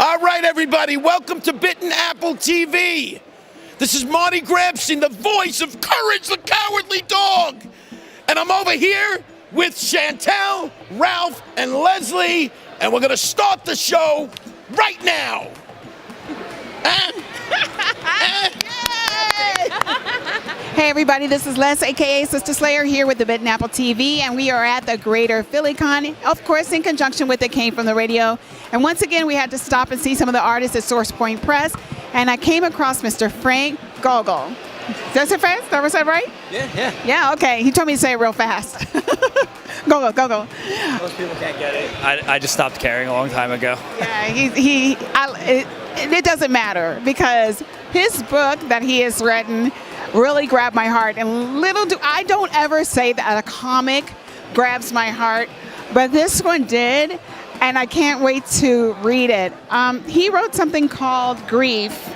All right, everybody, welcome to Bitten Apple TV. This is Marty Grabstein, the voice of Courage the Cowardly Dog. And I'm over here with Chantel, Ralph, and Leslie, and we're gonna start the show right now. Hey everybody, this is Les, aka SistaSlayer, here with the Bitten Apple TV, and we are at the Greater PhillyCon, of course in conjunction with It Came From the Radio. And once again, we had to stop and see some of the artists at Source Point Press, and I came across Mr. Frank Gogol. Is that fast? Did I say it right? Yeah. Yeah, okay. He told me to say it real fast. Gogol. Most people can't get it. I just stopped caring a long time ago. Yeah, it doesn't matter, because his book that he has written really grabbed my heart. And I don't ever say that a comic grabs my heart, but this one did, and I can't wait to read it. He wrote something called Grief.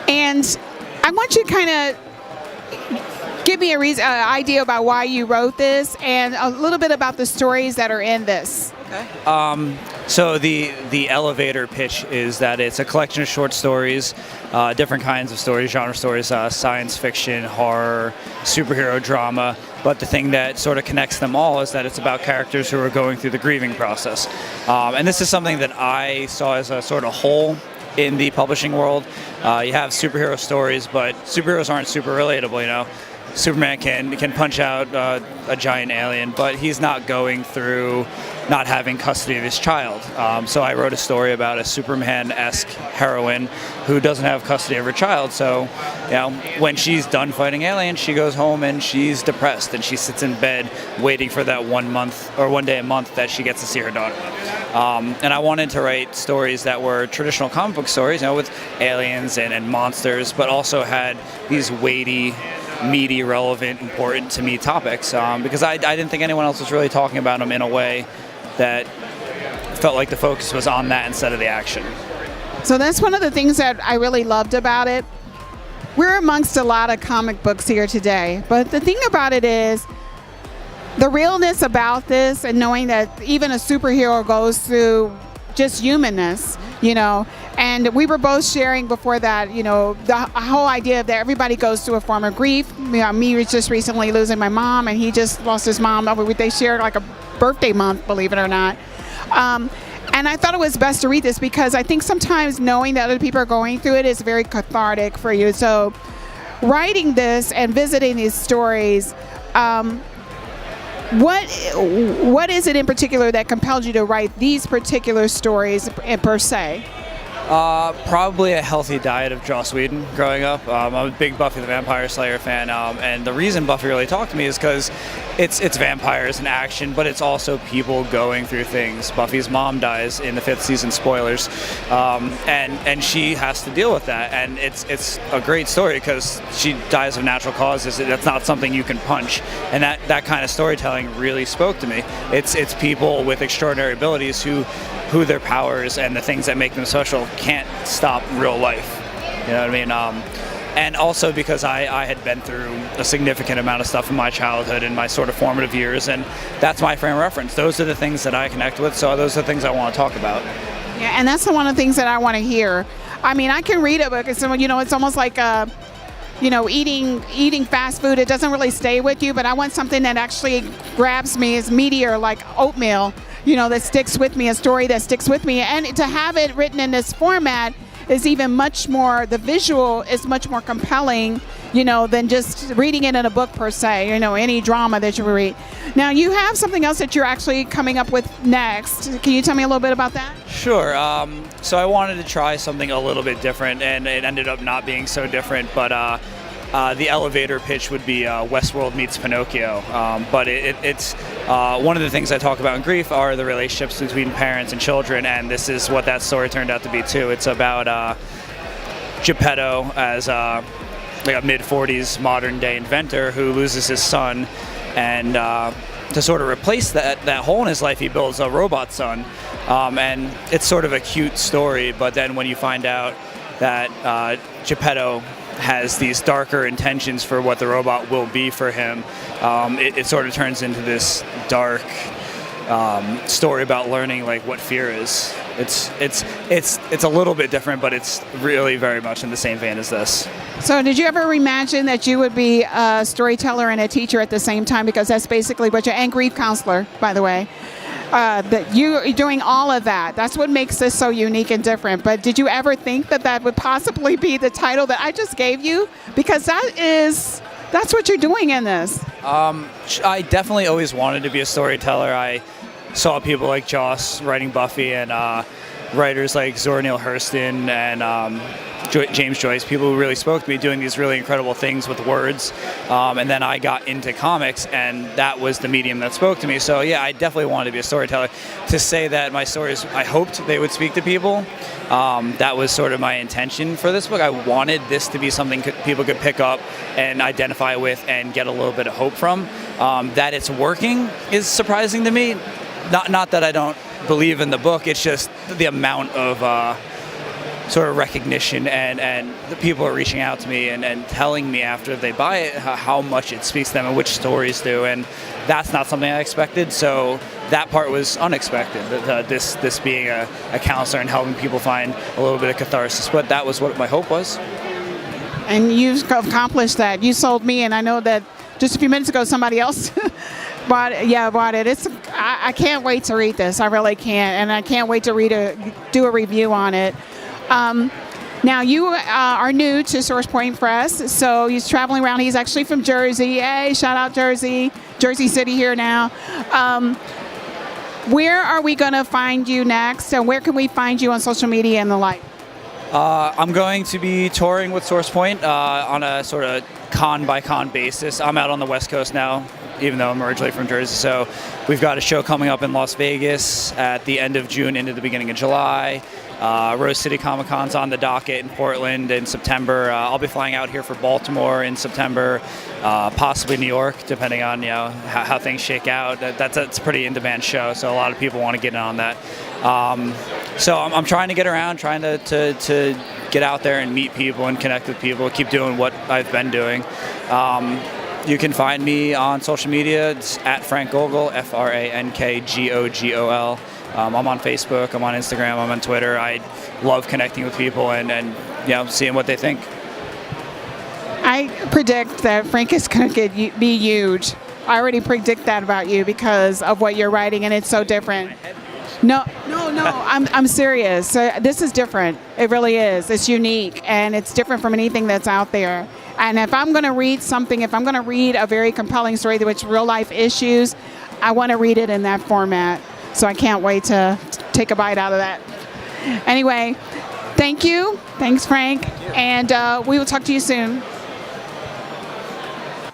And I want you to kind of give me an idea about why you wrote this and a little bit about the stories that are in this. Okay. So the elevator pitch is that it's a collection of short stories, different kinds of stories, genre stories, science fiction, horror, superhero drama. But the thing that sort of connects them all is that it's about characters who are going through the grieving process. And this is something that I saw as a sort of hole in the publishing world. You have superhero stories, but superheroes aren't super relatable, you know. Superman can punch out a giant alien, but he's not going through not having custody of his child. So I wrote a story about a Superman-esque heroine who doesn't have custody of her child. So, you know, when she's done fighting aliens, she goes home and she's depressed, and she sits in bed waiting for that 1 month or 1 day a month that she gets to see her daughter. And I wanted to write stories that were traditional comic book stories, you know, with aliens and monsters, but also had these weighty, meaty, relevant, important to me topics, because I didn't think anyone else was really talking about them in a way that felt like the focus was on that instead of the action. So that's one of the things that I really loved about it. We're amongst a lot of comic books here today, but the thing about it is the realness about this, and knowing that even a superhero goes through just humanness, you know. And we were both sharing before that, you know, the whole idea that everybody goes through a form of grief. You know, me was just recently losing my mom, and he just lost his mom. They shared like a birthday month, believe it or not. And I thought it was best to read this because I think sometimes knowing that other people are going through it is very cathartic for you. So writing this and visiting these stories, what is it in particular that compelled you to write these particular stories per se? Probably a healthy diet of Joss Whedon growing up. I'm a big Buffy the Vampire Slayer fan, and the reason Buffy really talked to me is because it's vampires and action, but it's also people going through things. Buffy's mom dies in the 5th season, spoilers, and she has to deal with that, and it's a great story because she dies of natural causes. That's not something you can punch, and that kind of storytelling really spoke to me. It's people with extraordinary abilities who their powers and the things that make them special can't stop real life. You know what I mean? And also because I had been through a significant amount of stuff in my childhood and my sort of formative years, and that's my frame of reference. Those are the things that I connect with, so those are the things I want to talk about. Yeah, and that's one of the things that I want to hear. I mean, I can read a book, and you know, it's almost like you know, eating fast food. It doesn't really stay with you, but I want something that actually grabs me, as meatier, like oatmeal, you know, that sticks with me, a story that sticks with me. And to have it written in this format is even much more, the visual is much more compelling, you know, than just reading it in a book per se, you know, any drama that you read. Now, you have something else that you're actually coming up with next. Can you tell me a little bit about that? Sure. So I wanted to try something a little bit different, and it ended up not being so different, but the elevator pitch would be Westworld meets Pinocchio. But it's one of the things I talk about in Grief are the relationships between parents and children, and this is what that story turned out to be too. It's about Geppetto as like a mid-40s modern-day inventor who loses his son, and to sort of replace that hole in his life, he builds a robot son. And it's sort of a cute story, but then when you find out that Geppetto has these darker intentions for what the robot will be for him, it sort of turns into this dark story about learning like what fear is. It's a little bit different, but it's really very much in the same vein as this. So did you ever imagine that you would be a storyteller and a teacher at the same time? Because that's basically what you're, and grief counselor, by the way. That you're doing all of that. That's what makes this so unique and different. But did you ever think that that would possibly be the title that I just gave you? Because that's what you're doing in this. I definitely always wanted to be a storyteller. I saw people like Joss writing Buffy and writers like Zora Neale Hurston and James Joyce, people who really spoke to me doing these really incredible things with words. And then I got into comics, and that was the medium that spoke to me. So yeah, I definitely wanted to be a storyteller. To say that my stories, I hoped they would speak to people. That was sort of my intention for this book. I wanted this to be something people could pick up and identify with and get a little bit of hope from. That it's working is surprising to me. Not that I don't believe in the book, it's just the amount of sort of recognition and the people are reaching out to me and telling me after they buy it how much it speaks to them and which stories do, and that's not something I expected, so that part was unexpected, this being a counselor and helping people find a little bit of catharsis, but that was what my hope was. And you've accomplished that. You sold me, and I know that just a few minutes ago somebody else bought it. I can't wait to read this. I really can't, and I can't wait to do a review on it. Now you are new to Source Point Press, so he's traveling around. He's actually from Jersey. Hey, shout out Jersey City here now. Where are we going to find you next, and where can we find you on social media and the like? I'm going to be touring with Source Point on a sort of con by con basis. I'm out on the West Coast now, even though I'm originally from Jersey. So we've got a show coming up in Las Vegas at the end of June into the beginning of July. Rose City Comic Con's on the docket in Portland in September. I'll be flying out here for Baltimore in September, possibly New York, depending on how things shake out. That's a pretty in-demand show, so a lot of people want to get in on that. So I'm trying to get around, trying to get out there and meet people and connect with people, keep doing what I've been doing. You can find me on social media. It's at Frank Gogol, FrankGogol. I'm on Facebook, I'm on Instagram, I'm on Twitter. I love connecting with people and seeing what they think. I predict that Frank is going to be huge. I already predict that about you because of what you're writing, and it's so different. No, I'm serious. This is different. It really is. It's unique, and it's different from anything that's out there. And if I'm going to read something, if I'm going to read a very compelling story with real life issues, I want to read it in that format. So I can't wait to take a bite out of that. Anyway, thank you. Thanks, Frank. And we will talk to you soon.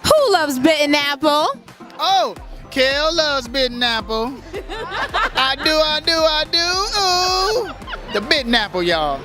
Who loves bitten apple? Oh, Kel loves bitten apple. I do. Ooh. The bitten apple, y'all.